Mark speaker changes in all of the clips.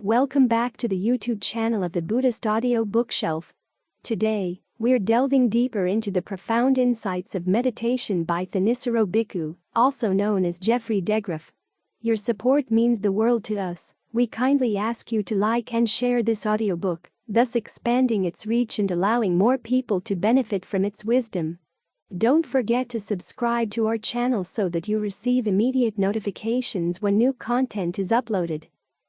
Speaker 1: Welcome back to the YouTube channel of the Buddhist Audio Bookshelf. Today, we're delving deeper into the profound insights of meditation by Thanissaro Bhikkhu, also known as Geoffrey DeGraff. Your support means the world to us. We kindly ask you to like and share this audiobook, thus expanding its reach and allowing more people to benefit from its wisdom. Don't forget to subscribe to our channel so that you receive immediate notifications when new content is uploaded.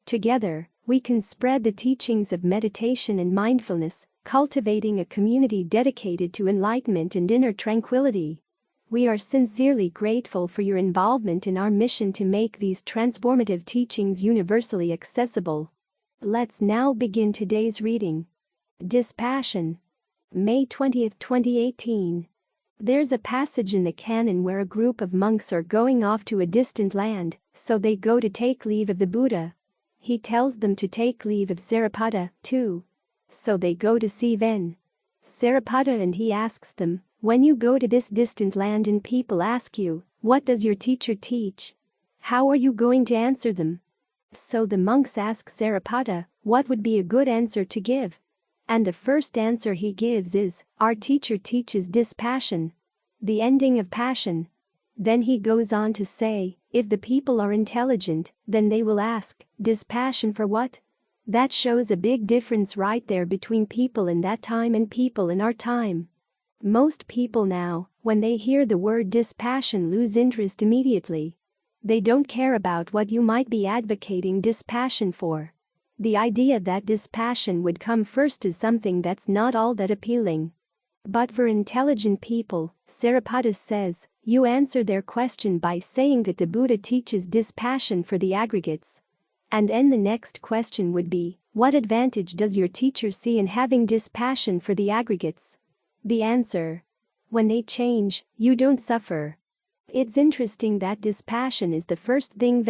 Speaker 1: Together, we can spread the teachings of meditation and mindfulness, cultivating a community dedicated to enlightenment and inner tranquility. We are sincerely grateful for your involvement in our mission to make these transformative teachings universally accessible. Let's now begin today's reading. Dispassion. May 20, 2018. There's a passage in the canon where a group of monks are going off to a distant land, so they go to take leave of the Buddha. He tells them to take leave of Sariputta, too. So they go to see Sariputta and he asks them, when you go to this distant land and people ask you, what does your teacher teach? How are you going to answer them? So the monks ask Sariputta, what would be a good answer to give? And the first answer he gives is, our teacher teaches dispassion, the ending of passion. Then he goes on to say, if the people are intelligent, then they will ask, dispassion for what? That shows a big difference right there between people in that time and people in our time. Most people now, when they hear the word dispassion, lose interest immediately. They don't care about what you might be advocating dispassion for. The idea that dispassion would come first is something that's not all that appealing. But for intelligent people, Sariputta says, you answer their question by saying that the Buddha teaches dispassion for the aggregates. And then the next question would be, what advantage does your teacher see in having dispassion for the aggregates? The answer: when they change, you don't suffer. It's interesting that dispassion is the first thing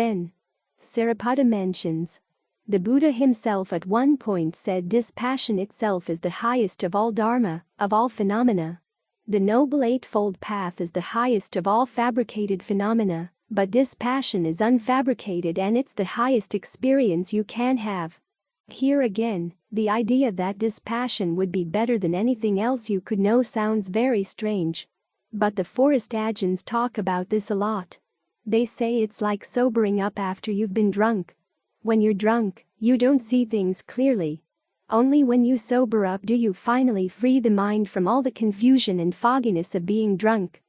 Speaker 1: Sariputta mentions. The Buddha himself at one point said dispassion itself is the highest of all dharma, of all phenomena. The Noble Eightfold Path is the highest of all fabricated phenomena, but dispassion is unfabricated and it's the highest experience you can have. Here again, the idea that dispassion would be better than anything else you could know sounds very strange. But the forest Ajahns talk about this a lot. They say it's like sobering up after you've been drunk. When you're drunk, you don't see things clearly. Only when you sober up do you finally free the mind from all the confusion and fogginess of being drunk.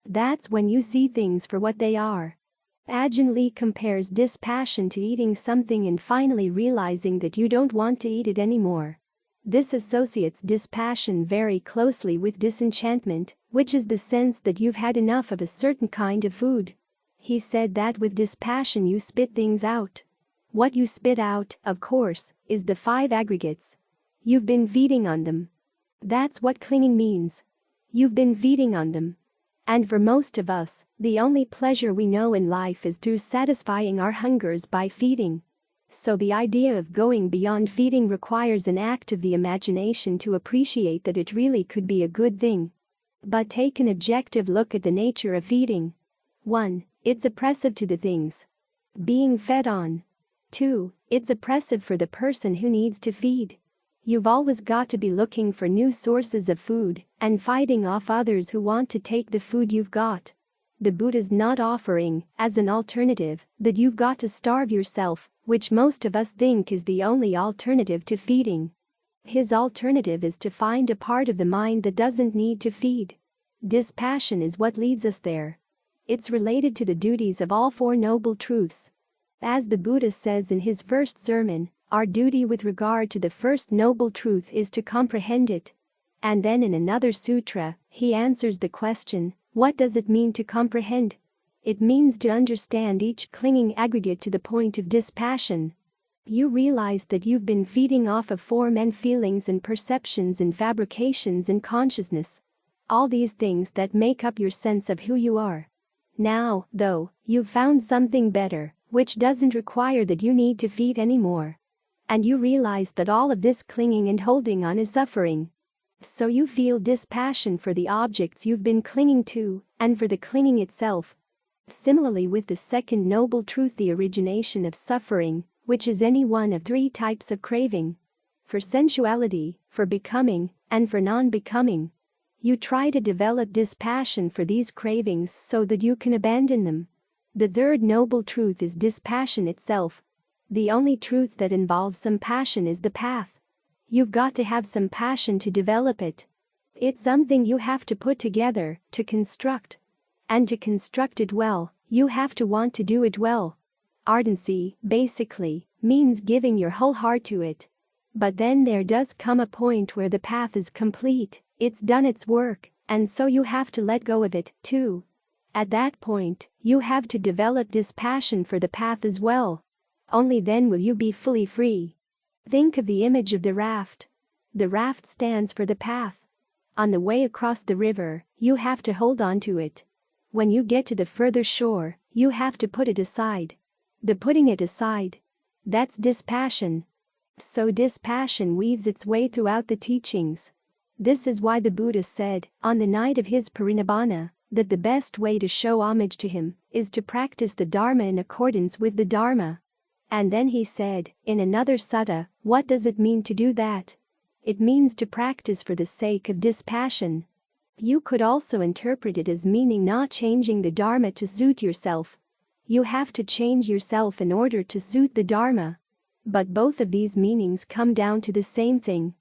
Speaker 1: That's when you see things for what they are. Ajahn Lee compares dispassion to eating something and finally realizing that you don't want to eat it anymore. This associates dispassion very closely with disenchantment, which is the sense that you've had enough of a certain kind of food. He said that with dispassion you spit things out. What you spit out, of course, is the 5 aggregates. You've been feeding on them. That's what clinging means. You've been feeding on them. And for most of us, the only pleasure we know in life is through satisfying our hungers by feeding. So the idea of going beyond feeding requires an act of the imagination to appreciate that it really could be a good thing. But take an objective look at the nature of feeding. 1. It's oppressive to the things being fed on. 2. It's oppressive for the person who needs to feed. You've always got to be looking for new sources of food and fighting off others who want to take the food you've got. The Buddha's not offering, as an alternative, that you've got to starve yourself, which most of us think is the only alternative to feeding. His alternative is to find a part of the mind that doesn't need to feed. Dispassion is what leads us there. It's related to the duties of all 4 noble truths. As the Buddha says in his first sermon, our duty with regard to the first noble truth is to comprehend it. And then in another sutra, he answers the question, what does it mean to comprehend? It means to understand each clinging aggregate to the point of dispassion. You realize that you've been feeding off of form and feelings and perceptions and fabrications and consciousness. All these things that make up your sense of who you are. Now, though, you've found something better, which doesn't require that you need to feed anymore. And you realize that all of this clinging and holding on is suffering. So you feel dispassion for the objects you've been clinging to, and for the clinging itself. Similarly with the second noble truth, the origination of suffering, which is any one of three types of craving: for sensuality, for becoming, and for non-becoming. You try to develop dispassion for these cravings so that you can abandon them. The third noble truth is dispassion itself. The only truth that involves some passion is the path. You've got to have some passion to develop it. It's something you have to put together, to construct. And to construct it well, you have to want to do it well. Ardency, basically, means giving your whole heart to it. But then there does come a point where the path is complete, it's done its work, and so you have to let go of it, too. At that point, you have to develop dispassion for the path as well. Only then will you be fully free. Think of the image of the raft. The raft stands for the path. On the way across the river, you have to hold on to it. When you get to the further shore, you have to put it aside. The putting it aside, that's dispassion. So dispassion weaves its way throughout the teachings. This is why the Buddha said, on the night of his parinibbana, that the best way to show homage to him is to practice the Dharma in accordance with the Dharma. And then he said, in another sutta, what does it mean to do that? It means to practice for the sake of dispassion. You could also interpret it as meaning not changing the Dharma to suit yourself. You have to change yourself in order to suit the Dharma. But both of these meanings come down to the same thing.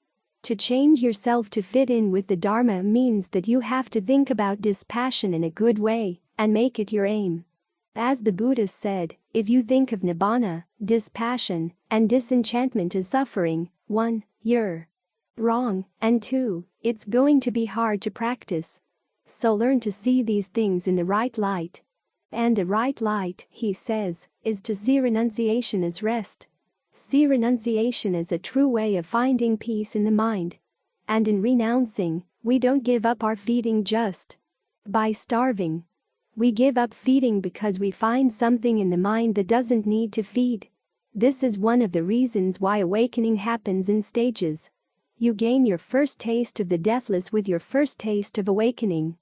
Speaker 1: To change yourself to fit in with the Dharma means that you have to think about dispassion in a good way and make it your aim. As the Buddha said, if you think of nibbana, dispassion, and disenchantment as suffering, 1, you're wrong, and 2, it's going to be hard to practice. So learn to see these things in the right light. And the right light, he says, is to see renunciation as rest. See renunciation as a true way of finding peace in the mind. And in renouncing, we don't give up our feeding just by starving. We give up feeding because we find something in the mind that doesn't need to feed. This is one of the reasons why awakening happens in stages. You gain your first taste of the deathless with your first taste of awakening.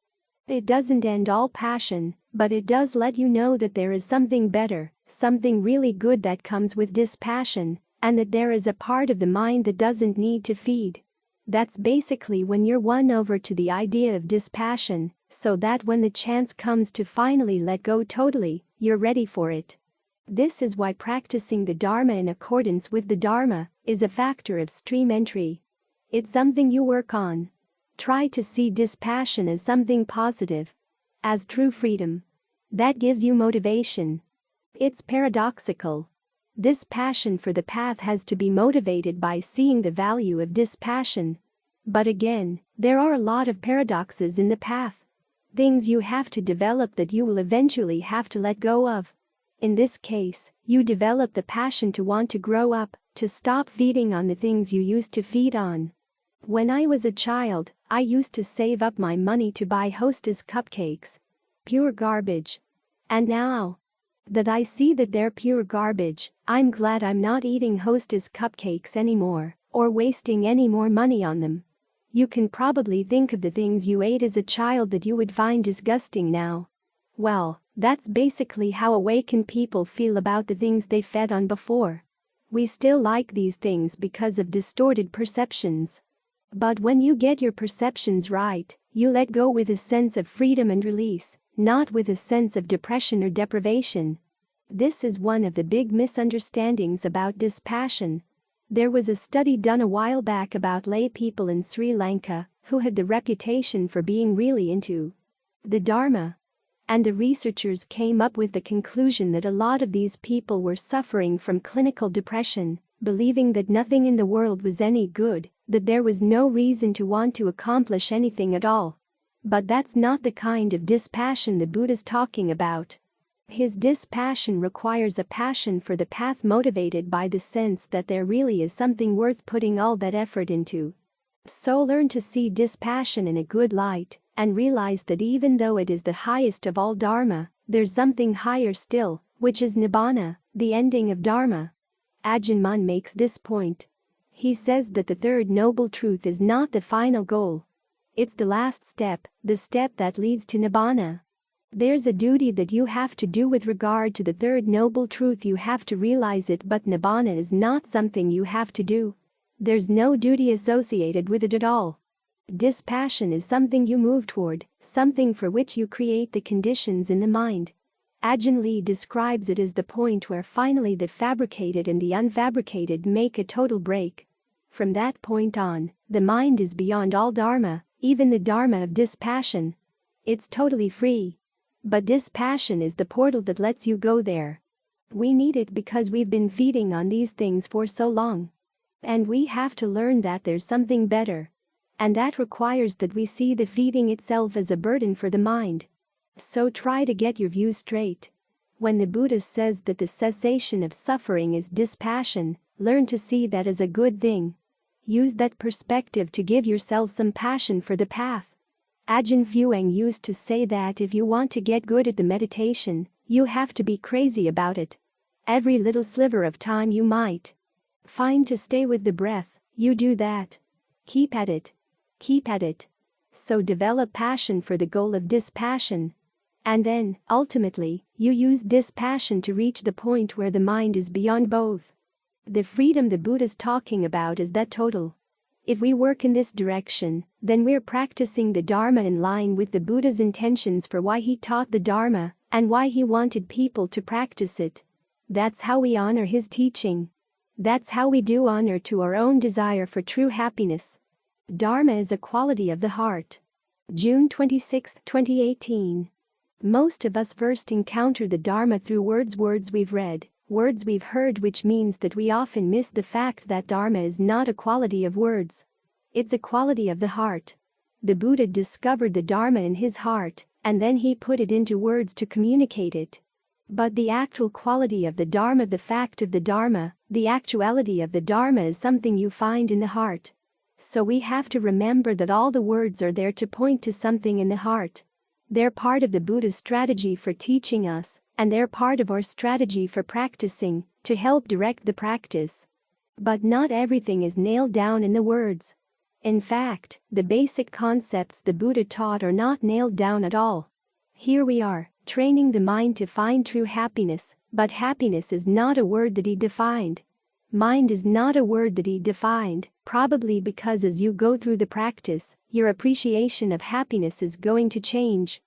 Speaker 1: It doesn't end all passion, but it does let you know that there is something better, something really good that comes with dispassion, and that there is a part of the mind that doesn't need to feed. That's basically when you're won over to the idea of dispassion, so that when the chance comes to finally let go totally, you're ready for it. This is why practicing the Dharma in accordance with the Dharma is a factor of stream entry. It's something you work on. Try to see dispassion as something positive, as true freedom. That gives you motivation. It's paradoxical. This passion for the path has to be motivated by seeing the value of dispassion. But again, there are a lot of paradoxes in the path. Things you have to develop that you will eventually have to let go of. In this case, you develop the passion to want to grow up, to stop feeding on the things you used to feed on. When I was a child, I used to save up my money to buy Hostess cupcakes. Pure garbage. And now that I see that they're pure garbage, I'm glad I'm not eating Hostess cupcakes anymore, or wasting any more money on them. You can probably think of the things you ate as a child that you would find disgusting now. Well, that's basically how awakened people feel about the things they fed on before. We still like these things because of distorted perceptions. But when you get your perceptions right, you let go with a sense of freedom and release, not with a sense of depression or deprivation. This is one of the big misunderstandings about dispassion. There was a study done a while back about lay people in Sri Lanka who had the reputation for being really into the Dharma. And the researchers came up with the conclusion that a lot of these people were suffering from clinical depression, believing that nothing in the world was any good, that there was no reason to want to accomplish anything at all. But that's not the kind of dispassion the Buddha's talking about. His dispassion requires a passion for the path motivated by the sense that there really is something worth putting all that effort into. So learn to see dispassion in a good light, and realize that even though it is the highest of all Dharma, there's something higher still, which is Nibbana, the ending of Dharma. Ajahn Mun makes this point. He says that the third noble truth is not the final goal. It's the last step, the step that leads to Nibbana. There's a duty that you have to do with regard to the third noble truth. You have to realize it, but nibbana is not something you have to do. There's no duty associated with it at all. Dispassion is something you move toward, something for which you create the conditions in the mind. Ajahn Lee describes it as the point where finally the fabricated and the unfabricated make a total break. From that point on, the mind is beyond all dharma, even the dharma of dispassion. It's totally free. But dispassion is the portal that lets you go there. We need it because we've been feeding on these things for so long. And we have to learn that there's something better. And that requires that we see the feeding itself as a burden for the mind. So try to get your views straight. When the Buddha says that the cessation of suffering is dispassion, learn to see that as a good thing. Use that perspective to give yourself some passion for the path. Ajahn Fuang used to say that if you want to get good at the meditation, you have to be crazy about it. Every little sliver of time you might find to stay with the breath, you do that. Keep at it. Keep at it. So develop passion for the goal of dispassion. And then, ultimately, you use dispassion to reach the point where the mind is beyond both. The freedom the Buddha's talking about is that total. If we work in this direction, then we're practicing the Dharma in line with the Buddha's intentions for why he taught the Dharma and why he wanted people to practice it. That's how we honor his teaching. That's how we do honor to our own desire for true happiness. Dharma is a quality of the heart. June 26, 2018. Most of us first encounter the Dharma through words we've read, words we've heard, which means that we often miss the fact that Dharma is not a quality of words. It's a quality of the heart. The Buddha discovered the Dharma in his heart, and then he put it into words to communicate it. But the actual quality of the Dharma, the fact of the Dharma, the actuality of the Dharma is something you find in the heart. So we have to remember that all the words are there to point to something in the heart. They're part of the Buddha's strategy for teaching us, and they're part of our strategy for practicing, to help direct the practice. But not everything is nailed down in the words. In fact, the basic concepts the Buddha taught are not nailed down at all. Here we are, training the mind to find true happiness, but happiness is not a word that he defined. Mind is not a word that he defined, probably because as you go through the practice, your appreciation of happiness is going to change.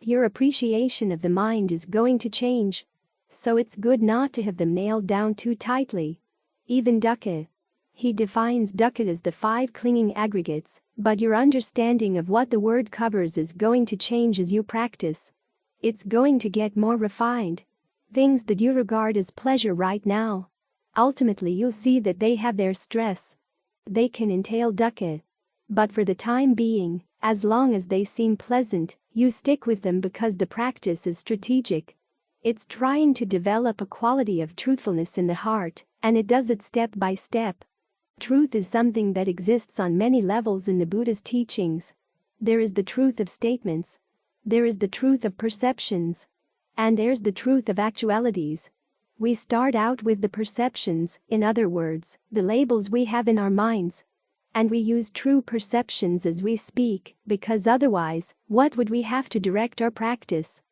Speaker 1: Your appreciation of the mind is going to change. So it's good not to have them nailed down too tightly. Even dukkha. He defines dukkha as the 5 clinging aggregates, but your understanding of what the word covers is going to change as you practice. It's going to get more refined. Things that you regard as pleasure right now. Ultimately you'll see that they have their stress. They can entail dukkha. But for the time being, as long as they seem pleasant, you stick with them because the practice is strategic. It's trying to develop a quality of truthfulness in the heart, and it does it step by step. Truth is something that exists on many levels in the Buddha's teachings. There is the truth of statements. There is the truth of perceptions. And there's the truth of actualities. We start out with the perceptions, in other words, the labels we have in our minds. And we use true perceptions as we speak, because otherwise, what would we have to direct our practice?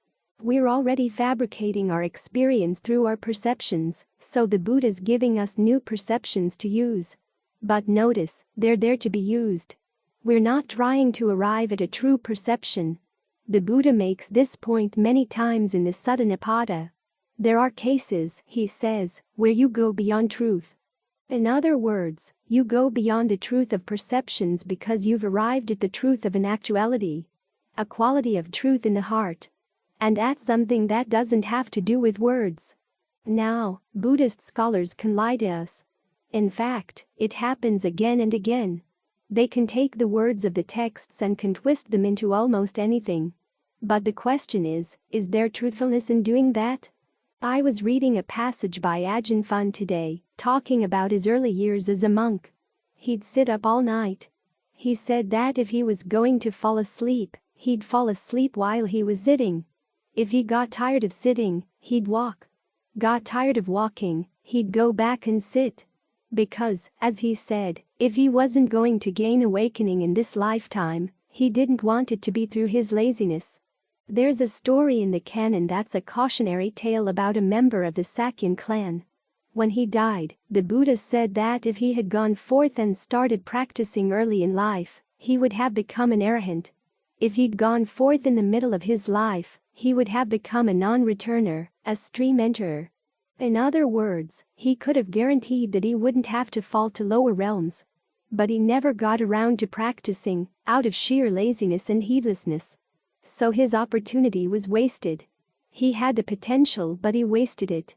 Speaker 1: We're already fabricating our experience through our perceptions, so the Buddha's giving us new perceptions to use. But notice, they're there to be used. We're not trying to arrive at a true perception. The Buddha makes this point many times in the Sutta Nipata. There are cases, he says, where you go beyond truth. In other words, you go beyond the truth of perceptions because you've arrived at the truth of an actuality, a quality of truth in the heart. And that's something that doesn't have to do with words. Now, Buddhist scholars can lie to us. In fact, it happens again and again. They can take the words of the texts and can twist them into almost anything. But the question is there truthfulness in doing that? I was reading a passage by Ajahn Fun today, talking about his early years as a monk. He'd sit up all night. He said that if he was going to fall asleep, he'd fall asleep while he was sitting. If he got tired of sitting, he'd walk. Got tired of walking, he'd go back and sit. Because, as he said, if he wasn't going to gain awakening in this lifetime, he didn't want it to be through his laziness. There's a story in the canon that's a cautionary tale about a member of the Sakyan clan. When he died, the Buddha said that if he had gone forth and started practicing early in life, he would have become an arahant. If he'd gone forth in the middle of his life, he would have become a non-returner, a stream enterer. In other words, he could have guaranteed that he wouldn't have to fall to lower realms. But he never got around to practicing, out of sheer laziness and heedlessness. So his opportunity was wasted. He had the potential but he wasted it.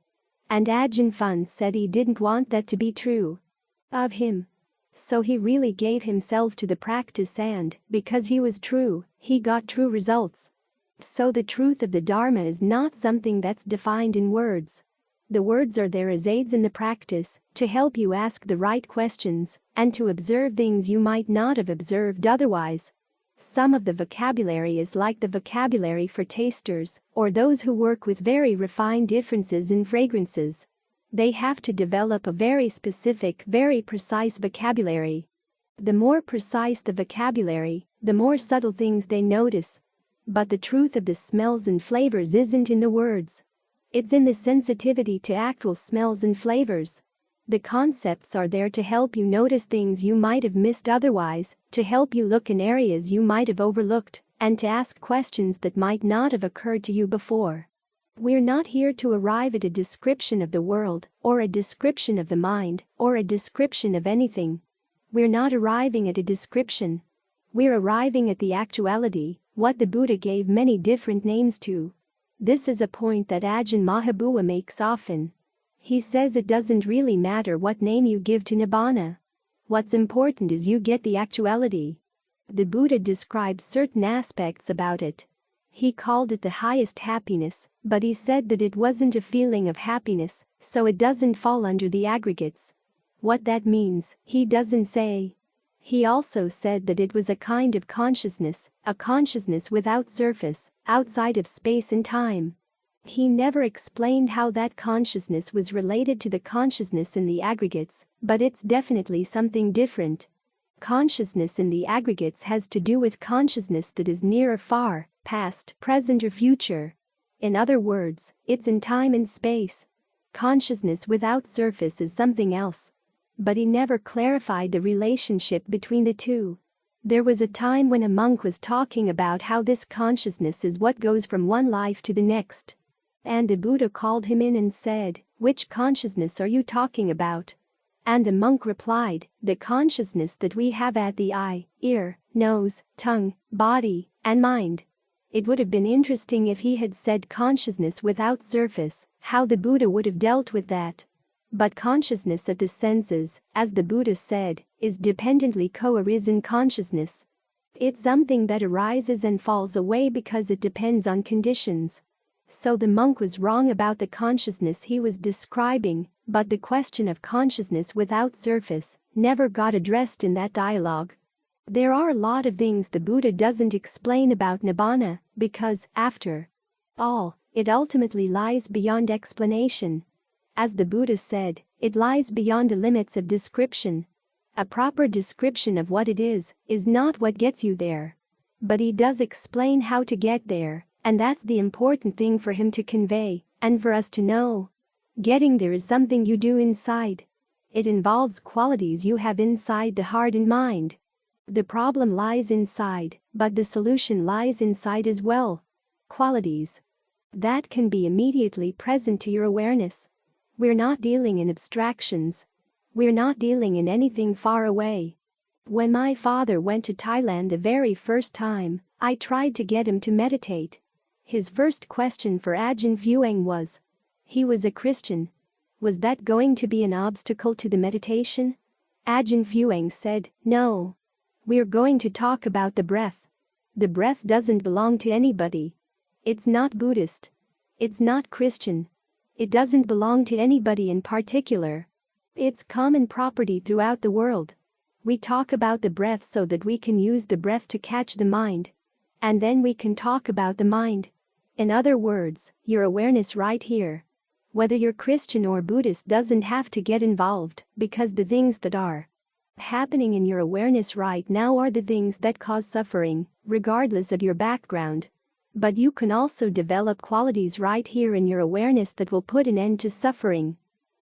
Speaker 1: And Ajahn Fun said he didn't want that to be true of him. So he really gave himself to the practice and, because he was true, he got true results. So the truth of the Dharma is not something that's defined in words. The words are there as aids in the practice, to help you ask the right questions, and to observe things you might not have observed otherwise. Some of the vocabulary is like the vocabulary for tasters, or those who work with very refined differences in fragrances. They have to develop a very specific, very precise vocabulary. The more precise the vocabulary, the more subtle things they notice. But the truth of the smells and flavors isn't in the words. It's in the sensitivity to actual smells and flavors. The concepts are there to help you notice things you might have missed otherwise, to help you look in areas you might have overlooked, and to ask questions that might not have occurred to you before. We're not here to arrive at a description of the world, or a description of the mind, or a description of anything. We're not arriving at a description. We're arriving at the actuality, what the Buddha gave many different names to. This is a point that Ajahn Mahabua makes often. He says it doesn't really matter what name you give to Nibbana. What's important is you get the actuality. The Buddha described certain aspects about it. He called it the highest happiness, but he said that it wasn't a feeling of happiness, so it doesn't fall under the aggregates. What that means, he doesn't say. He also said that it was a kind of consciousness, a consciousness without surface, outside of space and time. He never explained how that consciousness was related to the consciousness in the aggregates, but it's definitely something different. Consciousness in the aggregates has to do with consciousness that is near or far, past, present or future. In other words, it's in time and space. Consciousness without surface is something else. But he never clarified the relationship between the two. There was a time when a monk was talking about how this consciousness is what goes from one life to the next. And the Buddha called him in and said, "Which consciousness are you talking about?" And the monk replied, "The consciousness that we have at the eye, ear, nose, tongue, body, and mind." It would have been interesting if he had said consciousness without surface, how the Buddha would have dealt with that. But consciousness at the senses, as the Buddha said, is dependently co-arisen consciousness. It's something that arises and falls away because it depends on conditions. So the monk was wrong about the consciousness he was describing, but the question of consciousness without surface never got addressed in that dialogue. There are a lot of things the Buddha doesn't explain about Nibbana, because, after all, it ultimately lies beyond explanation. As the Buddha said, it lies beyond the limits of description. A proper description of what it is not what gets you there. But he does explain how to get there, and that's the important thing for him to convey, and for us to know. Getting there is something you do inside. It involves qualities you have inside the heart and mind. The problem lies inside, but the solution lies inside as well. Qualities that can be immediately present to your awareness. We're not dealing in abstractions. We're not dealing in anything far away. When my father went to Thailand the very first time, I tried to get him to meditate. His first question for Ajahn Fuang was, he was a Christian. Was that going to be an obstacle to the meditation? Ajahn Fuang said, "No. We're going to talk about the breath. The breath doesn't belong to anybody. It's not Buddhist. It's not Christian. It doesn't belong to anybody in particular. It's common property throughout the world. We talk about the breath so that we can use the breath to catch the mind. And then we can talk about the mind. In other words, your awareness right here. Whether you're Christian or Buddhist doesn't have to get involved, because the things that are happening in your awareness right now are the things that cause suffering, regardless of your background. But you can also develop qualities right here in your awareness that will put an end to suffering.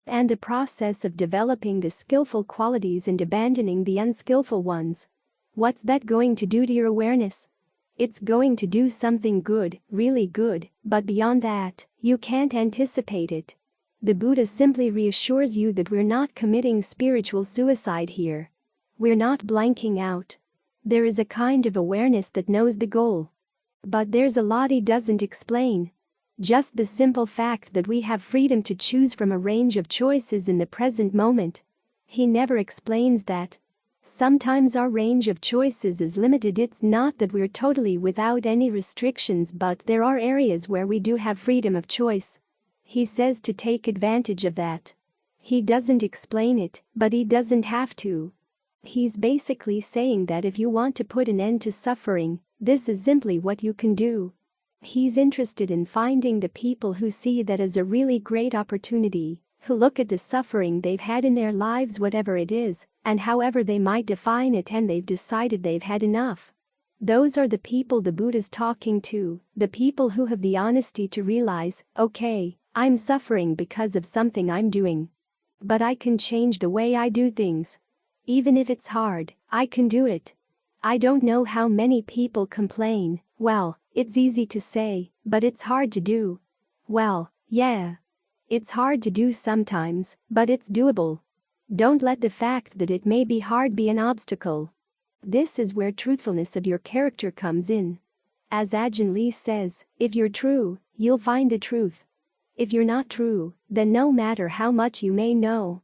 Speaker 1: And the process of developing the skillful qualities and abandoning the unskillful ones. What's that going to do to your awareness? It's going to do something good, really good, but beyond that, you can't anticipate it. The Buddha simply reassures you that we're not committing spiritual suicide here. We're not blanking out. There is a kind of awareness that knows the goal. But there's a lot he doesn't explain. Just the simple fact that we have freedom to choose from a range of choices in the present moment. He never explains that. Sometimes our range of choices is limited. It's not that we're totally without any restrictions, but there are areas where we do have freedom of choice. He says to take advantage of that. He doesn't explain it, but he doesn't have to. He's basically saying that if you want to put an end to suffering, this is simply what you can do. He's interested in finding the people who see that as a really great opportunity, who look at the suffering they've had in their lives, whatever it is, and however they might define it, and they've decided they've had enough. Those are the people the Buddha's talking to, the people who have the honesty to realize, okay, I'm suffering because of something I'm doing. But I can change the way I do things. Even if it's hard, I can do it. I don't know how many people complain, well, it's easy to say, but it's hard to do. Well, yeah. It's hard to do sometimes, but it's doable. Don't let the fact that it may be hard be an obstacle. This is where truthfulness of your character comes in. As Ajahn Lee says, if you're true, you'll find the truth. If you're not true, then no matter how much you may know,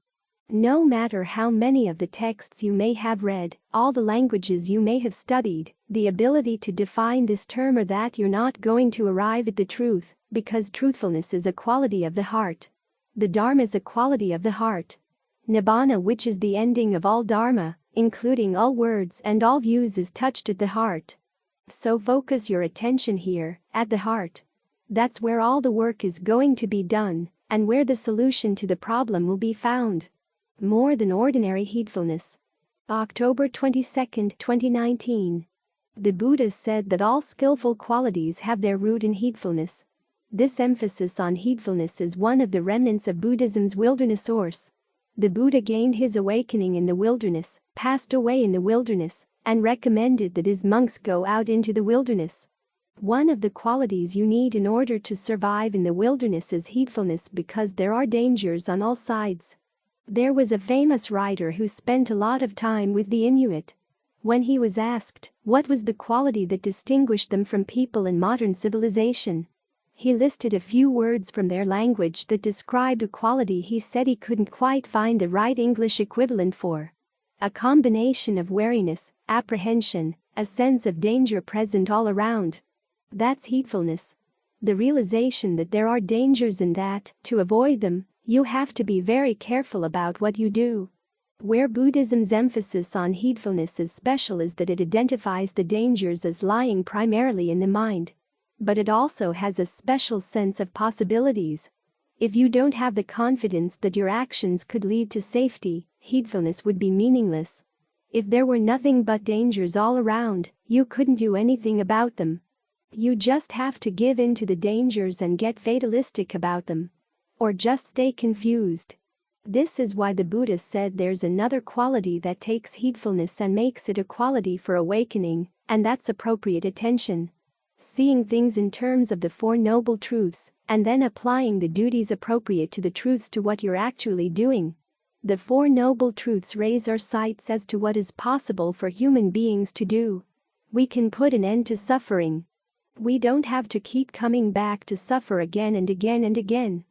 Speaker 1: no matter how many of the texts you may have read, all the languages you may have studied, the ability to define this term or that, you're not going to arrive at the truth, because truthfulness is a quality of the heart. The Dharma is a quality of the heart. Nibbana, which is the ending of all Dharma, including all words and all views, is touched at the heart. So focus your attention here, at the heart. That's where all the work is going to be done, and where the solution to the problem will be found. More than ordinary heedfulness. October 22, 2019. The Buddha said that all skillful qualities have their root in heedfulness. This emphasis on heedfulness is one of the remnants of Buddhism's wilderness source. The Buddha gained his awakening in the wilderness, passed away in the wilderness, and recommended that his monks go out into the wilderness. One of the qualities you need in order to survive in the wilderness is heedfulness, because there are dangers on all sides. There was a famous writer who spent a lot of time with the Inuit. When he was asked what was the quality that distinguished them from people in modern civilization, he listed a few words from their language that described a quality he said he couldn't quite find the right English equivalent for. A combination of wariness, apprehension, a sense of danger present all around. That's heedfulness. The realization that there are dangers and that, to avoid them, you have to be very careful about what you do. Where Buddhism's emphasis on heedfulness is special is that it identifies the dangers as lying primarily in the mind. But it also has a special sense of possibilities. If you don't have the confidence that your actions could lead to safety, heedfulness would be meaningless. If there were nothing but dangers all around, you couldn't do anything about them. You just have to give in to the dangers and get fatalistic about them. Or just stay confused. This is why the Buddha said there's another quality that takes heedfulness and makes it a quality for awakening, and that's appropriate attention. Seeing things in terms of the Four Noble Truths, and then applying the duties appropriate to the truths to what you're actually doing. The Four Noble Truths raise our sights as to what is possible for human beings to do. We can put an end to suffering. We don't have to keep coming back to suffer again and again and again.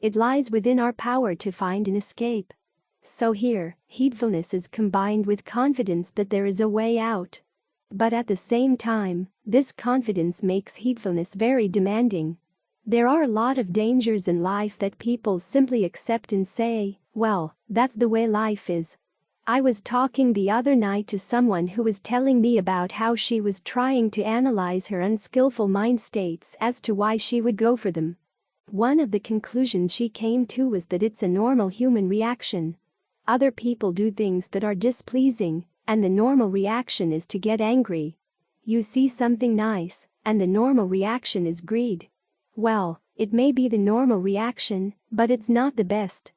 Speaker 1: It lies within our power to find an escape. So here, heedfulness is combined with confidence that there is a way out. But at the same time, this confidence makes heedfulness very demanding. There are a lot of dangers in life that people simply accept and say, well, that's the way life is. I was talking the other night to someone who was telling me about how she was trying to analyze her unskillful mind states as to why she would go for them. One of the conclusions she came to was that it's a normal human reaction. Other people do things that are displeasing, and the normal reaction is to get angry. You see something nice, and the normal reaction is greed. Well, it may be the normal reaction, but it's not the best.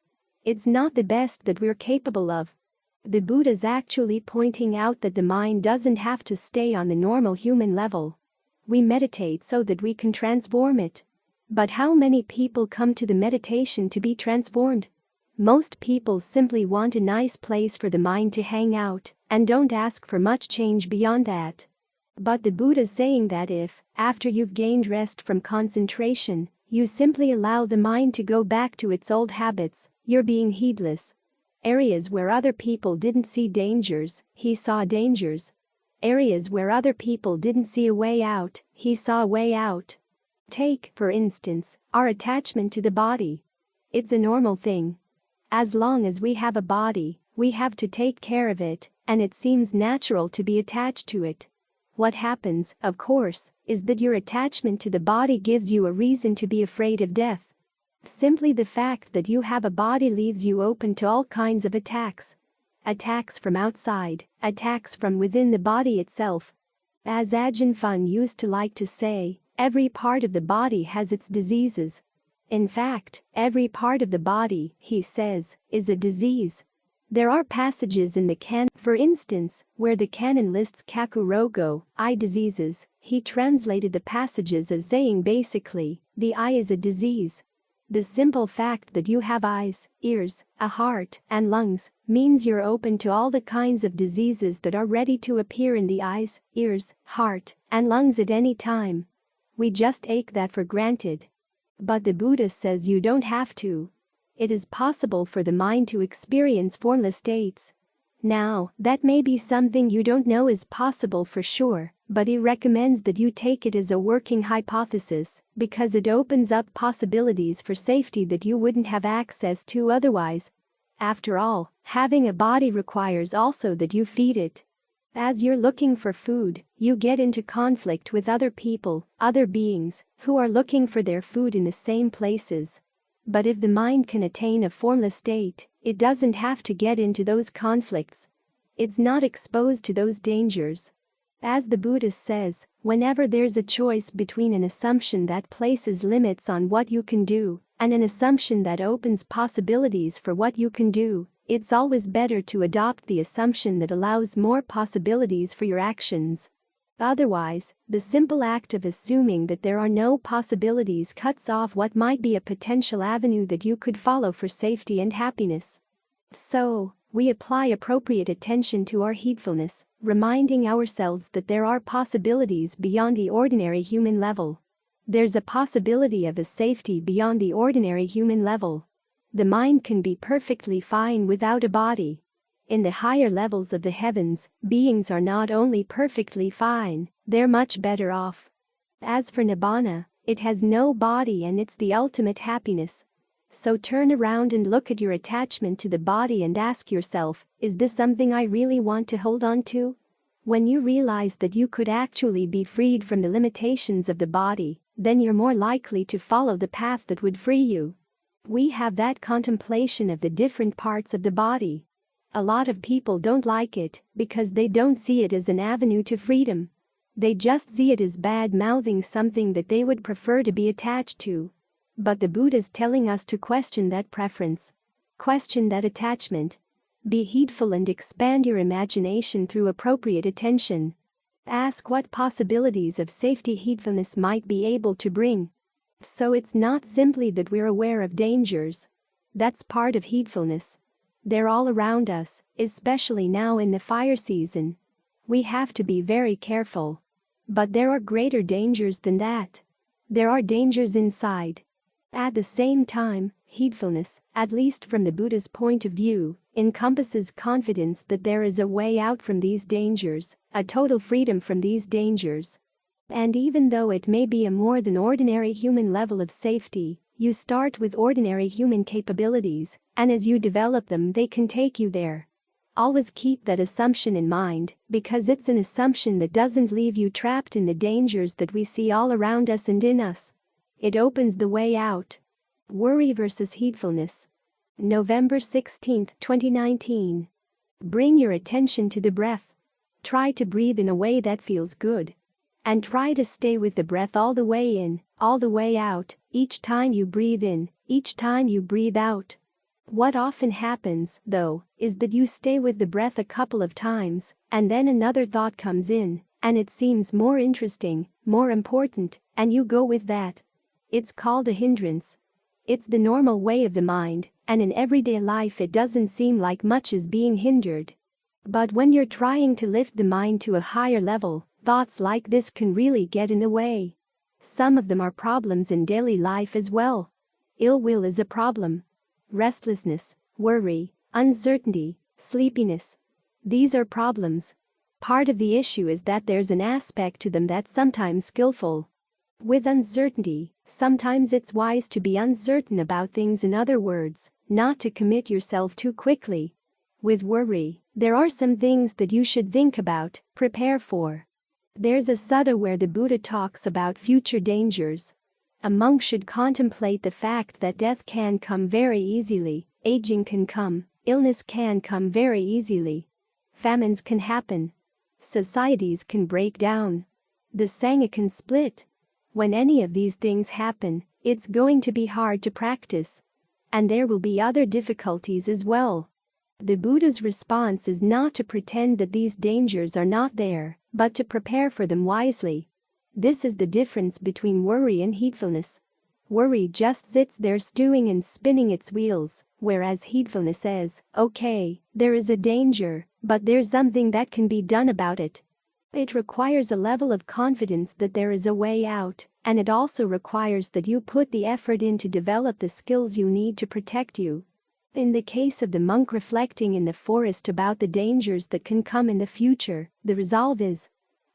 Speaker 1: It's not the best that we're capable of. The Buddha's actually pointing out that the mind doesn't have to stay on the normal human level. We meditate so that we can transform it. But how many people come to the meditation to be transformed? Most people simply want a nice place for the mind to hang out and don't ask for much change beyond that. But the Buddha's saying that if, after you've gained rest from concentration, you simply allow the mind to go back to its old habits, you're being heedless. Areas where other people didn't see dangers, he saw dangers. Areas where other people didn't see a way out, he saw a way out. Take, for instance, our attachment to the body. It's a normal thing. As long as we have a body, we have to take care of it, and it seems natural to be attached to it. What happens, of course, is that your attachment to the body gives you a reason to be afraid of death. Simply the fact that you have a body leaves you open to all kinds of attacks. Attacks from outside, attacks from within the body itself. As Ajahn Fun used to like to say, every part of the body has its diseases. In fact, every part of the body, he says, is a disease. There are passages in the canon, for instance, where the canon lists kakurogo, eye diseases. He translated the passages as saying basically, the eye is a disease. The simple fact that you have eyes, ears, a heart, and lungs means you're open to all the kinds of diseases that are ready to appear in the eyes, ears, heart, and lungs at any time. We just take that for granted. But the Buddha says you don't have to. It is possible for the mind to experience formless states. Now, that may be something you don't know is possible for sure, but he recommends that you take it as a working hypothesis because it opens up possibilities for safety that you wouldn't have access to otherwise. After all, having a body requires also that you feed it. As you're looking for food, you get into conflict with other people, other beings, who are looking for their food in the same places. But if the mind can attain a formless state, it doesn't have to get into those conflicts. It's not exposed to those dangers. As the Buddha says, whenever there's a choice between an assumption that places limits on what you can do and an assumption that opens possibilities for what you can do, it's always better to adopt the assumption that allows more possibilities for your actions. Otherwise, the simple act of assuming that there are no possibilities cuts off what might be a potential avenue that you could follow for safety and happiness. So, we apply appropriate attention to our heedfulness, reminding ourselves that there are possibilities beyond the ordinary human level. There's a possibility of a safety beyond the ordinary human level. The mind can be perfectly fine without a body. In the higher levels of the heavens, beings are not only perfectly fine, they're much better off. As for nibbana, it has no body and it's the ultimate happiness. So turn around and look at your attachment to the body and ask yourself, is this something I really want to hold on to? When you realize that you could actually be freed from the limitations of the body, then you're more likely to follow the path that would free you. We have that contemplation of the different parts of the body. A lot of people don't like it because they don't see it as an avenue to freedom. They just see it as bad-mouthing something that they would prefer to be attached to. But the Buddha's telling us to question that preference. Question that attachment. Be heedful and expand your imagination through appropriate attention. Ask what possibilities of safety heedfulness might be able to bring. So it's not simply that we're aware of dangers. That's part of heedfulness. They're all around us, especially now in the fire season. We have to be very careful. But there are greater dangers than that. There are dangers inside. At the same time, heedfulness, at least from the Buddha's point of view, encompasses confidence that there is a way out from these dangers, a total freedom from these dangers. And even though it may be a more than ordinary human level of safety, you start with ordinary human capabilities, and as you develop them they can take you there. Always keep that assumption in mind, because it's an assumption that doesn't leave you trapped in the dangers that we see all around us and in us. It opens the way out. Worry versus heedfulness. November 16, 2019. Bring your attention to the breath. Try to breathe in a way that feels good, and try to stay with the breath all the way in, all the way out, each time you breathe in, each time you breathe out. What often happens, though, is that you stay with the breath a couple of times, and then another thought comes in, and it seems more interesting, more important, and you go with that. It's called a hindrance. It's the normal way of the mind, and in everyday life it doesn't seem like much is being hindered. But when you're trying to lift the mind to a higher level, thoughts like this can really get in the way. Some of them are problems in daily life as well. Ill will is a problem. Restlessness, worry, uncertainty, sleepiness. These are problems. Part of the issue is that there's an aspect to them that's sometimes skillful. With uncertainty, sometimes it's wise to be uncertain about things, in other words, not to commit yourself too quickly. With worry, there are some things that you should think about, prepare for. There's a sutta where the Buddha talks about future dangers. A monk should contemplate the fact that death can come very easily, aging can come, illness can come very easily. Famines can happen. Societies can break down. The Sangha can split. When any of these things happen, it's going to be hard to practice. And there will be other difficulties as well. The Buddha's response is not to pretend that these dangers are not there, but to prepare for them wisely. This is the difference between worry and heedfulness. Worry just sits there stewing and spinning its wheels, whereas heedfulness says, okay, there is a danger, but there's something that can be done about it. It requires a level of confidence that there is a way out, and it also requires that you put the effort in to develop the skills you need to protect you. In the case of the monk reflecting in the forest about the dangers that can come in the future, the resolve is,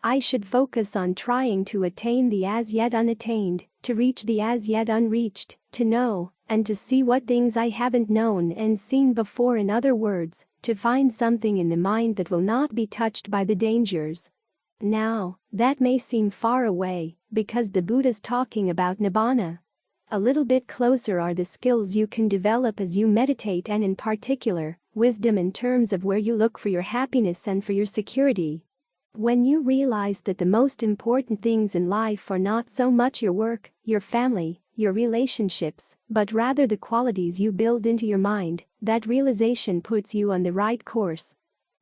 Speaker 1: I should focus on trying to attain the as yet unattained, to reach the as yet unreached, to know, and to see what things I haven't known and seen before. In other words, to find something in the mind that will not be touched by the dangers. Now, that may seem far away, because the Buddha's talking about nibbana. A little bit closer are the skills you can develop as you meditate, and in particular, wisdom in terms of where you look for your happiness and for your security. When you realize that the most important things in life are not so much your work, your family, your relationships, but rather the qualities you build into your mind, that realization puts you on the right course.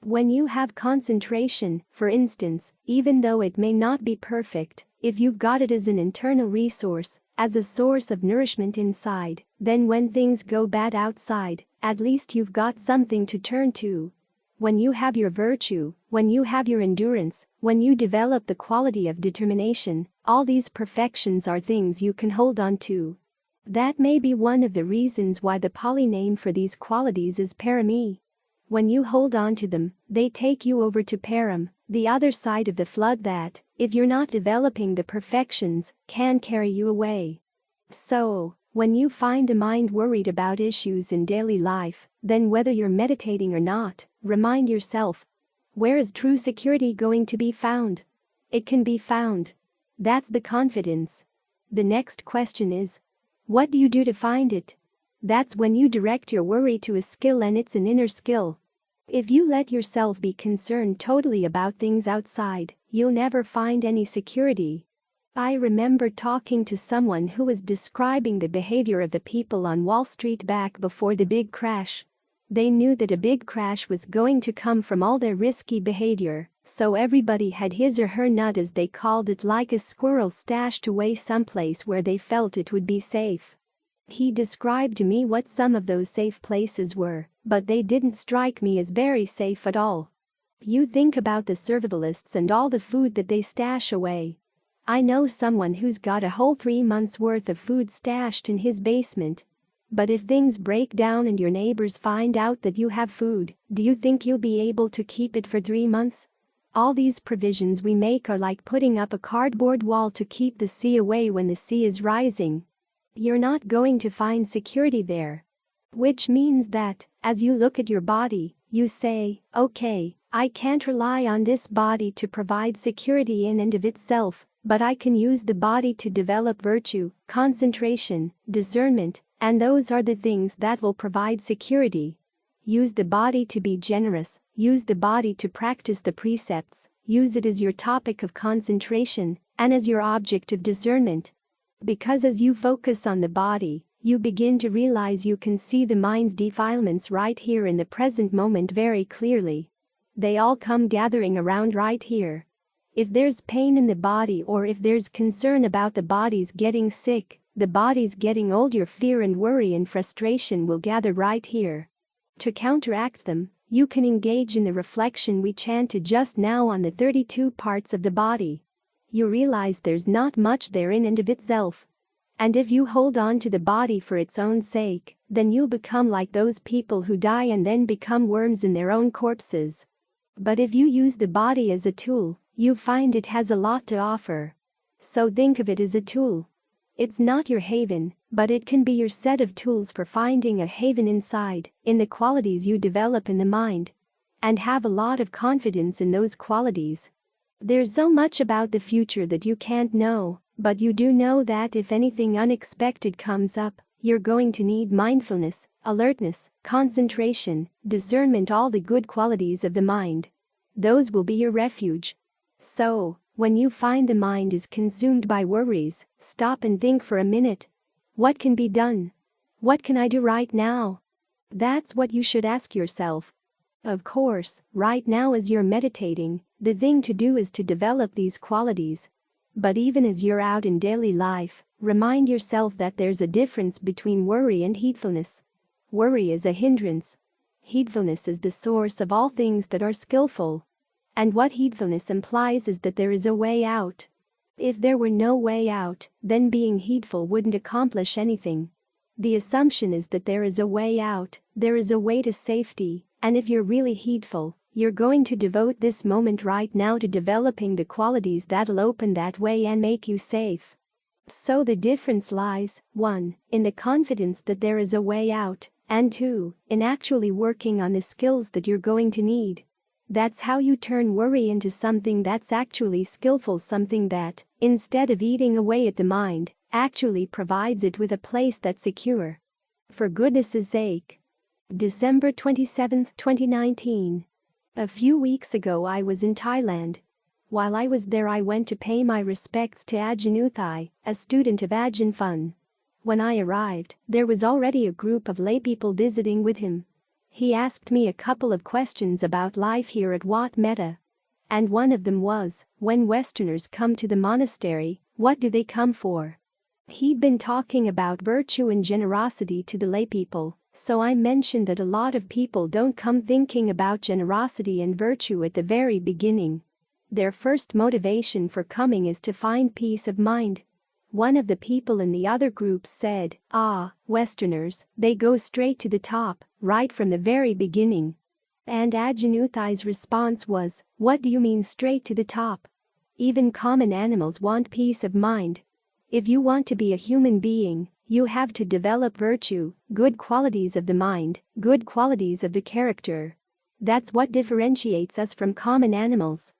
Speaker 1: When you have concentration, for instance, even though it may not be perfect, if you've got it as an internal resource, as a source of nourishment inside, then when things go bad outside, at least you've got something to turn to. When you have your virtue, when you have your endurance, when you develop the quality of determination, all these perfections are things you can hold on to. That may be one of the reasons why the Pali name for these qualities is parami. When you hold on to them, they take you over to param, the other side of the flood that, if you're not developing the perfections, can carry you away. So, when you find the mind worried about issues in daily life, then whether you're meditating or not, remind yourself, where is true security going to be found? It can be found. That's the confidence. The next question is, what do you do to find it? That's when you direct your worry to a skill, and it's an inner skill. If you let yourself be concerned totally about things outside, you'll never find any security. I remember talking to someone who was describing the behavior of the people on Wall Street back before the big crash. They knew that a big crash was going to come from all their risky behavior, so everybody had his or her nut, as they called it, like a squirrel, stashed away someplace where they felt it would be safe. He described to me what some of those safe places were, but they didn't strike me as very safe at all. You think about the survivalists and all the food that they stash away. I know someone who's got a whole 3 months' worth of food stashed in his basement. But if things break down and your neighbors find out that you have food, do you think you'll be able to keep it for 3 months? All these provisions we make are like putting up a cardboard wall to keep the sea away when the sea is rising. You're not going to find security there. Which means that, as you look at your body, you say, okay, I can't rely on this body to provide security in and of itself, but I can use the body to develop virtue, concentration, discernment, and those are the things that will provide security. Use the body to be generous, use the body to practice the precepts, use it as your topic of concentration and as your object of discernment. Because as you focus on the body, you begin to realize you can see the mind's defilements right here in the present moment very clearly. They all come gathering around right here. If there's pain in the body or if there's concern about the body's getting sick, the body's getting old, your fear and worry and frustration will gather right here. To counteract them, you can engage in the reflection we chanted just now on the 32 parts of the body. You realize there's not much there in and of itself. And if you hold on to the body for its own sake, then you'll become like those people who die and then become worms in their own corpses. But if you use the body as a tool, you find it has a lot to offer. So think of it as a tool. It's not your haven, but it can be your set of tools for finding a haven inside, in the qualities you develop in the mind. And have a lot of confidence in those qualities. There's so much about the future that you can't know, but you do know that if anything unexpected comes up, you're going to need mindfulness, alertness, concentration, discernment, all the good qualities of the mind. Those will be your refuge. So, when you find the mind is consumed by worries, stop and think for a minute. What can be done? What can I do right now? That's what you should ask yourself. Of course, right now as you're meditating, the thing to do is to develop these qualities. But even as you're out in daily life, remind yourself that there's a difference between worry and heedfulness. Worry is a hindrance. Heedfulness is the source of all things that are skillful. And what heedfulness implies is that there is a way out. If there were no way out, then being heedful wouldn't accomplish anything. The assumption is that there is a way out, there is a way to safety, and if you're really heedful, you're going to devote this moment right now to developing the qualities that'll open that way and make you safe. So the difference lies, 1, in the confidence that there is a way out, and 2, in actually working on the skills that you're going to need. That's how you turn worry into something that's actually skillful, something that, instead of eating away at the mind, actually provides it with a place that's secure. For goodness' sake. December 27, 2019. A few weeks ago I was in Thailand. While I was there I went to pay my respects to Ajahn Uthai, a student of Ajahn Fun. When I arrived, there was already a group of laypeople visiting with him. He asked me a couple of questions about life here at Wat Metta. And one of them was, when Westerners come to the monastery, what do they come for? He'd been talking about virtue and generosity to the laypeople, so I mentioned that a lot of people don't come thinking about generosity and virtue at the very beginning. Their first motivation for coming is to find peace of mind. One of the people in the other group said, Westerners, they go straight to the top, right from the very beginning. And Ajahn Uthai's response was, what do you mean straight to the top? Even common animals want peace of mind. If you want to be a human being, you have to develop virtue, good qualities of the mind, good qualities of the character. That's what differentiates us from common animals.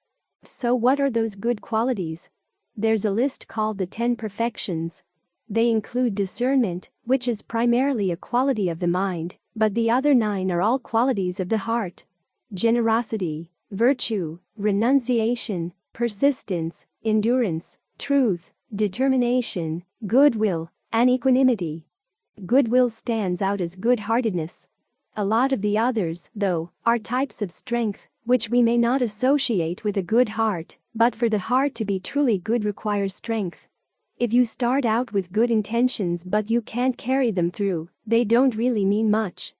Speaker 1: So what are those good qualities? There's a list called the 10 perfections. They include discernment, which is primarily a quality of the mind, but the other 9 are all qualities of the heart. Generosity, virtue, renunciation, persistence, endurance, truth, determination, goodwill, and equanimity. Goodwill stands out as good-heartedness. A lot of the others, though, are types of strength, which we may not associate with a good heart, but for the heart to be truly good requires strength. If you start out with good intentions but you can't carry them through, they don't really mean much.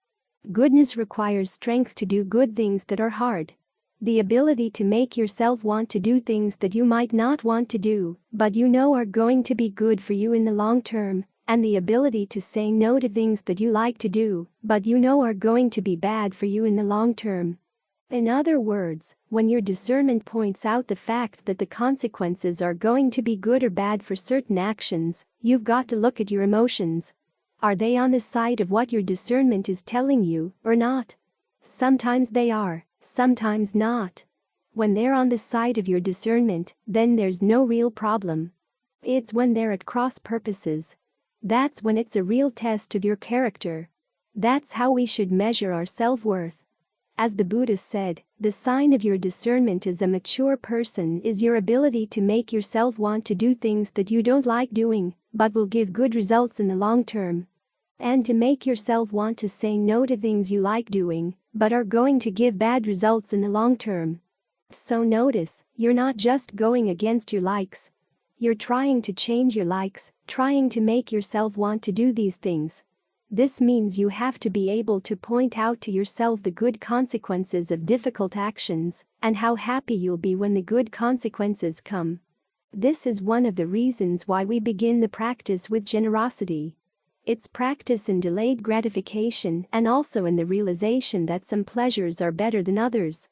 Speaker 1: Goodness requires strength to do good things that are hard. The ability to make yourself want to do things that you might not want to do, but you know are going to be good for you in the long term, and the ability to say no to things that you like to do, but you know are going to be bad for you in the long term. In other words, when your discernment points out the fact that the consequences are going to be good or bad for certain actions, you've got to look at your emotions. Are they on the side of what your discernment is telling you, or not? Sometimes they are, sometimes not. When they're on the side of your discernment, then there's no real problem. It's when they're at cross purposes. That's when it's a real test of your character. That's how we should measure our self-worth. As the Buddha said, the sign of your discernment as a mature person is your ability to make yourself want to do things that you don't like doing, but will give good results in the long term. And to make yourself want to say no to things you like doing, but are going to give bad results in the long term. So notice, you're not just going against your likes. You're trying to change your likes, trying to make yourself want to do these things. This means you have to be able to point out to yourself the good consequences of difficult actions, and how happy you'll be when the good consequences come. This is one of the reasons why we begin the practice with generosity. It's practice in delayed gratification and also in the realization that some pleasures are better than others.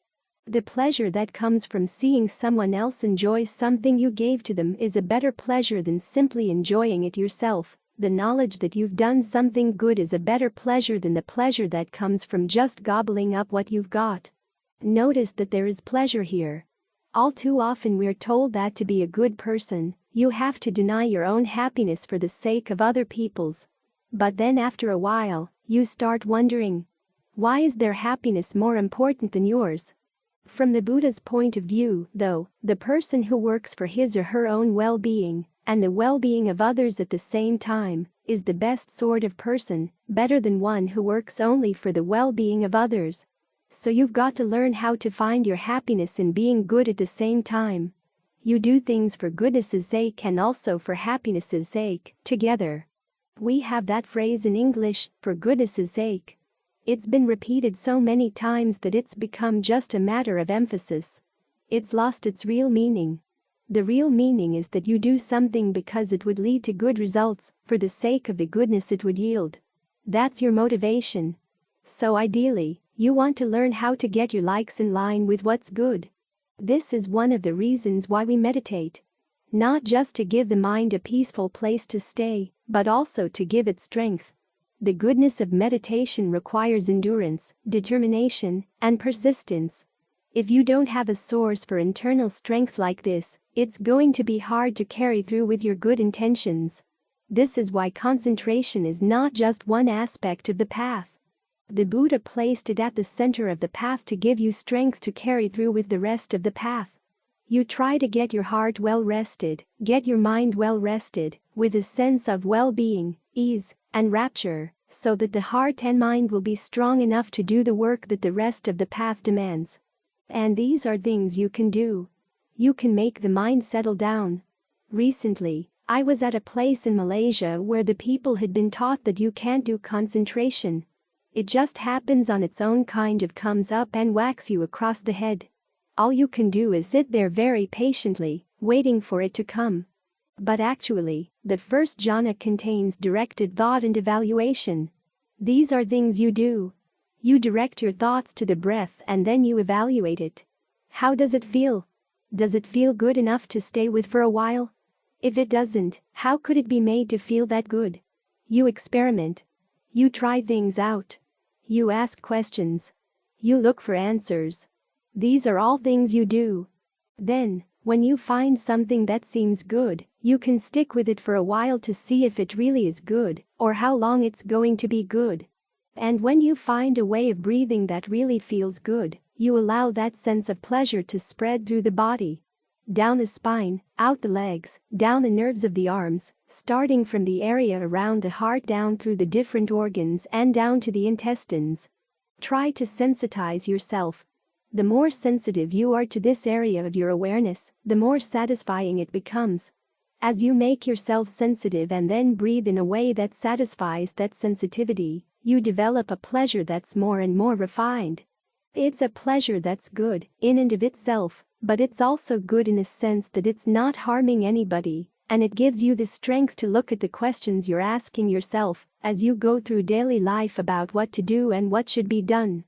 Speaker 1: The pleasure that comes from seeing someone else enjoy something you gave to them is a better pleasure than simply enjoying it yourself. The knowledge that you've done something good is a better pleasure than the pleasure that comes from just gobbling up what you've got. Notice that there is pleasure here. All too often we're told that to be a good person, you have to deny your own happiness for the sake of other people's. But then after a while, you start wondering, why is their happiness more important than yours? From the Buddha's point of view, though, the person who works for his or her own well-being, and the well-being of others at the same time, is the best sort of person, better than one who works only for the well-being of others. So you've got to learn how to find your happiness in being good at the same time. You do things for goodness' sake and also for happiness' sake, together. We have that phrase in English, for goodness' sake. It's been repeated so many times that it's become just a matter of emphasis. It's lost its real meaning. The real meaning is that you do something because it would lead to good results, for the sake of the goodness it would yield. That's your motivation. So ideally, you want to learn how to get your likes in line with what's good. This is one of the reasons why we meditate. Not just to give the mind a peaceful place to stay, but also to give it strength. The goodness of meditation requires endurance, determination, and persistence. If you don't have a source for internal strength like this, it's going to be hard to carry through with your good intentions. This is why concentration is not just one aspect of the path. The Buddha placed it at the center of the path to give you strength to carry through with the rest of the path. You try to get your heart well rested, get your mind well rested, with a sense of well-being, ease, and rapture, so that the heart and mind will be strong enough to do the work that the rest of the path demands. And these are things you can do. You can make the mind settle down. Recently, I was at a place in Malaysia where the people had been taught that you can't do concentration. It just happens on its own, kind of comes up and whacks you across the head. All you can do is sit there very patiently, waiting for it to come. But actually, the first jhana contains directed thought and evaluation. These are things you do. You direct your thoughts to the breath and then you evaluate it. How does it feel? Does it feel good enough to stay with for a while? If it doesn't, how could it be made to feel that good? You experiment. You try things out. You ask questions. You look for answers. These are all things you do. Then, when you find something that seems good, you can stick with it for a while to see if it really is good, or how long it's going to be good. And when you find a way of breathing that really feels good, you allow that sense of pleasure to spread through the body. Down the spine, out the legs, down the nerves of the arms, starting from the area around the heart down through the different organs and down to the intestines. Try to sensitize yourself. The more sensitive you are to this area of your awareness, the more satisfying it becomes. As you make yourself sensitive and then breathe in a way that satisfies that sensitivity, you develop a pleasure that's more and more refined. It's a pleasure that's good in and of itself, but it's also good in a sense that it's not harming anybody, and it gives you the strength to look at the questions you're asking yourself as you go through daily life about what to do and what should be done.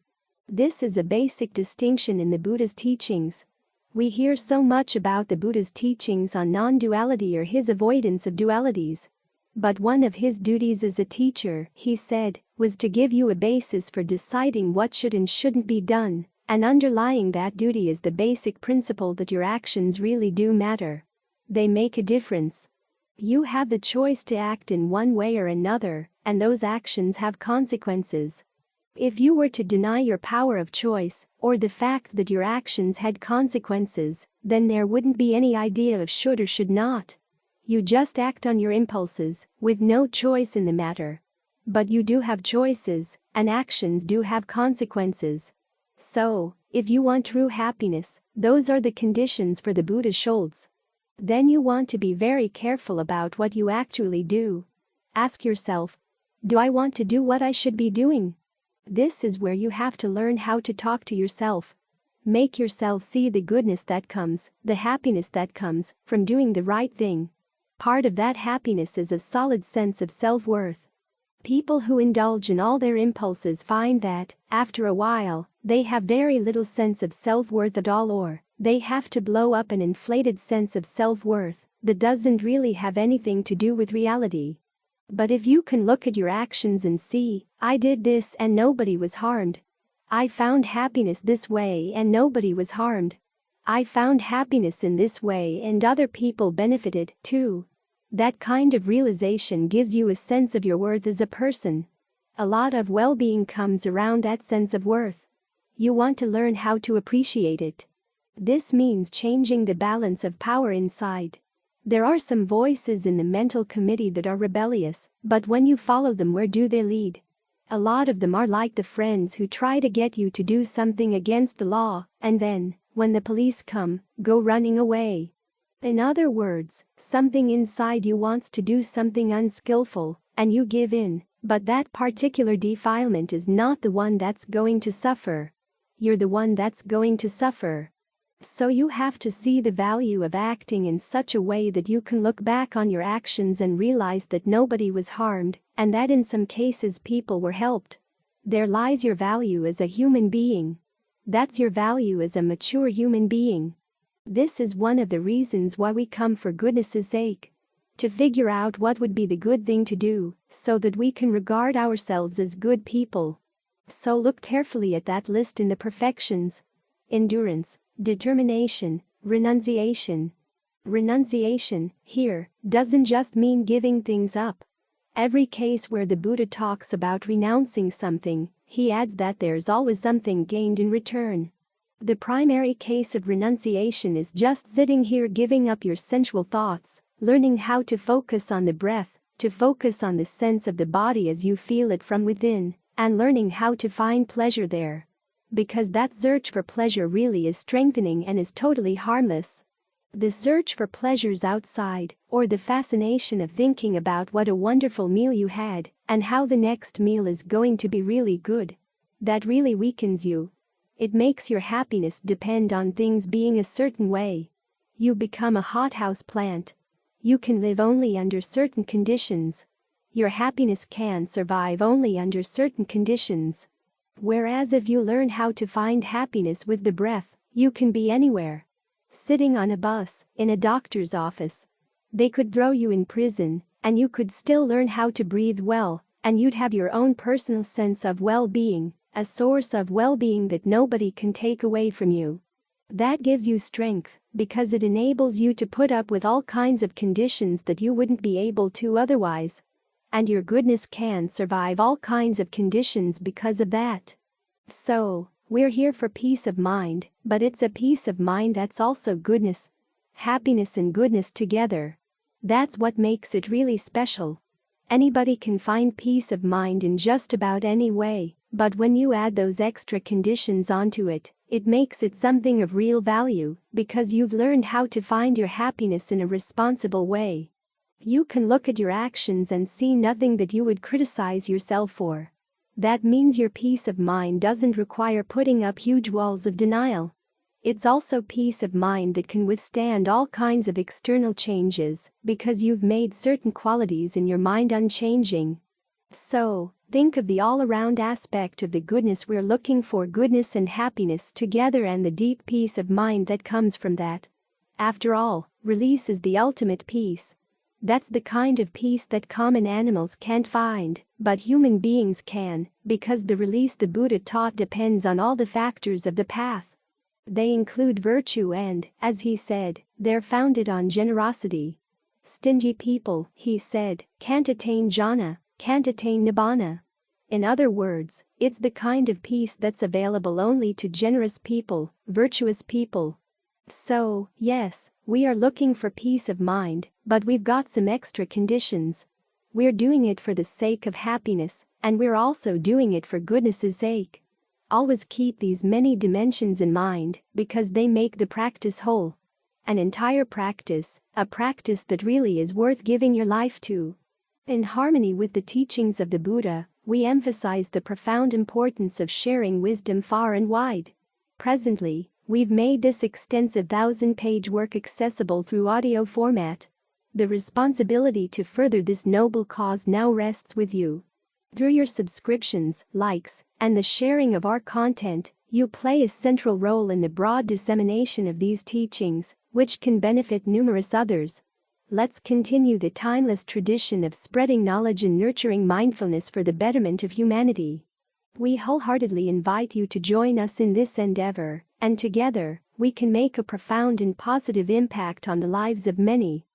Speaker 1: This is a basic distinction in the Buddha's teachings. We hear so much about the Buddha's teachings on non-duality or his avoidance of dualities. But one of his duties as a teacher, he said, was to give you a basis for deciding what should and shouldn't be done, and underlying that duty is the basic principle that your actions really do matter. They make a difference. You have the choice to act in one way or another, and those actions have consequences. If you were to deny your power of choice, or the fact that your actions had consequences, then there wouldn't be any idea of should or should not. You just act on your impulses, with no choice in the matter. But you do have choices, and actions do have consequences. So, if you want true happiness, those are the conditions for the Buddha Schultz. Then you want to be very careful about what you actually do. Ask yourself, do I want to do what I should be doing? This is where you have to learn how to talk to yourself. Make yourself see the goodness that comes, the happiness that comes, from doing the right thing. Part of that happiness is a solid sense of self-worth. People who indulge in all their impulses find that, after a while, they have very little sense of self-worth at all, or they have to blow up an inflated sense of self-worth that doesn't really have anything to do with reality. But if you can look at your actions and see, I did this and nobody was harmed. I found happiness this way and nobody was harmed. I found happiness in this way and other people benefited too. That kind of realization gives you a sense of your worth as a person. A lot of well-being comes around that sense of worth. You want to learn how to appreciate it. This means changing the balance of power inside. There are some voices in the mental committee that are rebellious, but when you follow them, where do they lead? A lot of them are like the friends who try to get you to do something against the law, and then, when the police come, go running away. In other words, something inside you wants to do something unskillful, and you give in, but that particular defilement is not the one that's going to suffer. You're the one that's going to suffer. So you have to see the value of acting in such a way that you can look back on your actions and realize that nobody was harmed, and that in some cases people were helped. There lies your value as a human being. That's your value as a mature human being. This is one of the reasons why we come for goodness' sake. To figure out what would be the good thing to do, so that we can regard ourselves as good people. So look carefully at that list in the perfections. Endurance, determination, renunciation. Renunciation, here, doesn't just mean giving things up. Every case where the Buddha talks about renouncing something, he adds that there's always something gained in return. The primary case of renunciation is just sitting here giving up your sensual thoughts, learning how to focus on the breath, to focus on the sense of the body as you feel it from within, and learning how to find pleasure there. Because that search for pleasure really is strengthening and is totally harmless. The search for pleasures outside, or the fascination of thinking about what a wonderful meal you had, and how the next meal is going to be really good, that really weakens you. It makes your happiness depend on things being a certain way. You become a hothouse plant. You can live only under certain conditions. Your happiness can survive only under certain conditions. Whereas if you learn how to find happiness with the breath, you can be anywhere. Sitting on a bus, in a doctor's office. They could throw you in prison, and you could still learn how to breathe well, and you'd have your own personal sense of well-being, a source of well-being that nobody can take away from you. That gives you strength, because it enables you to put up with all kinds of conditions that you wouldn't be able to otherwise. And your goodness can survive all kinds of conditions because of that. So, we're here for peace of mind, but it's a peace of mind that's also goodness. Happiness and goodness together. That's what makes it really special. Anybody can find peace of mind in just about any way, but when you add those extra conditions onto it, it makes it something of real value, because you've learned how to find your happiness in a responsible way. You can look at your actions and see nothing that you would criticize yourself for. That means your peace of mind doesn't require putting up huge walls of denial. It's also peace of mind that can withstand all kinds of external changes, because you've made certain qualities in your mind unchanging. So, think of the all-around aspect of the goodness we're looking for, goodness and happiness together, and the deep peace of mind that comes from that. After all, release is the ultimate peace. That's the kind of peace that common animals can't find, but human beings can, because the release the Buddha taught depends on all the factors of the path. They include virtue and, as he said, they're founded on generosity. Stingy people, he said, can't attain jhana, can't attain nibbana. In other words, it's the kind of peace that's available only to generous people, virtuous people. So, yes, we are looking for peace of mind, but we've got some extra conditions. We're doing it for the sake of happiness, and we're also doing it for goodness' sake. Always keep these many dimensions in mind, because they make the practice whole. An entire practice, a practice that really is worth giving your life to. In harmony with the teachings of the Buddha, we emphasize the profound importance of sharing wisdom far and wide. Presently, we've made this extensive 1,000-page work accessible through audio format. The responsibility to further this noble cause now rests with you. Through your subscriptions, likes, and the sharing of our content, you play a central role in the broad dissemination of these teachings, which can benefit numerous others. Let's continue the timeless tradition of spreading knowledge and nurturing mindfulness for the betterment of humanity. We wholeheartedly invite you to join us in this endeavor, and together, we can make a profound and positive impact on the lives of many.